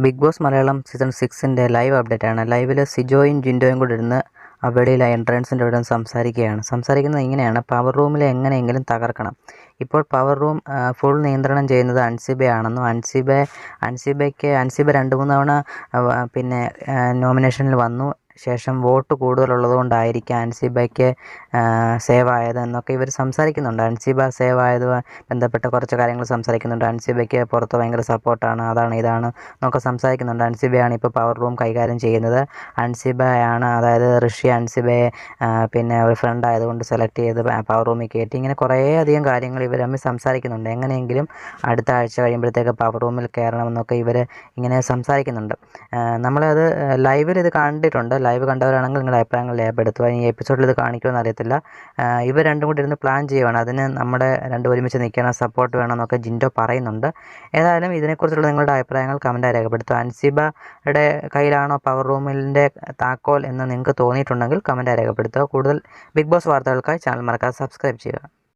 Big Boss Malayalam season 6ൻ്റെ live update ആണ്. ലൈവിൽ സിജോയും ജിൻഡോയും കൂടി ഇരുന്ന് അവിടെയിലെ എൻട്രൻസിൻ്റെ ഇവിടെ സംസാരിക്കുന്നത് ഇങ്ങനെയാണ്: പവർ റൂമിൽ എങ്ങനെയെങ്കിലും തകർക്കണം. ഇപ്പോൾ പവർ റൂം ഫുൾ നിയന്ത്രണം ചെയ്യുന്നത് അൻസിബയാണെന്നും അൻസിബ 2-3 തവണ നോമിനേഷനിൽ വന്നു ശേഷം വോട്ട് കൂടുതലുള്ളതുകൊണ്ടായിരിക്കാം അൻസിബയ്ക്ക് സേവ് ആയത് എന്നൊക്കെ ഇവർ സംസാരിക്കുന്നുണ്ട്. അൻസിബ സേവ് ആയതുമായി ബന്ധപ്പെട്ട കുറച്ച് കാര്യങ്ങൾ സംസാരിക്കുന്നുണ്ട്. അൻസിബയ്ക്ക് പുറത്ത് ഭയങ്കര സപ്പോർട്ടാണ്, അതാണ് ഇതാണ് എന്നൊക്കെ സംസാരിക്കുന്നുണ്ട്. അൻസിബയാണ് ഇപ്പോൾ പവർ റൂം കൈകാര്യം ചെയ്യുന്നത്. അൻസിബയാണ്, അതായത് ഋഷി അൻസിബയെ ഒരു ഫ്രണ്ട് ആയതുകൊണ്ട് സെലക്ട് ചെയ്ത് പവർ റൂമിൽ കയറ്റി. ഇങ്ങനെ കുറേയധികം കാര്യങ്ങൾ ഇവർ തമ്മിൽ സംസാരിക്കുന്നുണ്ട്. എങ്ങനെയെങ്കിലും അടുത്ത ആഴ്ച കഴിയുമ്പോഴത്തേക്ക് പവർ റൂമിൽ കയറണമെന്നൊക്കെ ഇവർ ഇങ്ങനെ സംസാരിക്കുന്നുണ്ട്. നമ്മളത് ലൈവിൽ ഇത് കണ്ടിട്ടുണ്ട്. ലൈവ് കണ്ടവരാണെങ്കിൽ നിങ്ങളുടെ അഭിപ്രായങ്ങൾ രേഖപ്പെടുത്തുക. ഈ എപ്പിസോഡിൽ ഇത് കാണിക്കുമെന്ന് അറിയത്തില്ല. ഇവർ രണ്ടും കൂടി ഇരുന്ന് പ്ലാൻ ചെയ്യുവാണ്. അതിന് നമ്മുടെ രണ്ടും ഒരുമിച്ച് നിൽക്കണം, സപ്പോർട്ട് വേണമെന്നൊക്കെ ജിൻഡോ പറയുന്നുണ്ട്. ഏതായാലും ഇതിനെക്കുറിച്ചുള്ള നിങ്ങളുടെ അഭിപ്രായങ്ങൾ കമൻറ്റായി രേഖപ്പെടുത്തുക. അൻസിബയുടെ കയ്യിലാണോ പവർ റൂമിൻ്റെ താക്കോൽ എന്ന് നിങ്ങൾക്ക് തോന്നിയിട്ടുണ്ടെങ്കിൽ കമൻറ്റായി രേഖപ്പെടുത്തുക. കൂടുതൽ ബിഗ് ബോസ് വാർത്തകൾക്കായി ചാനൽ മറക്കാതെ സബ്സ്ക്രൈബ് ചെയ്യുക.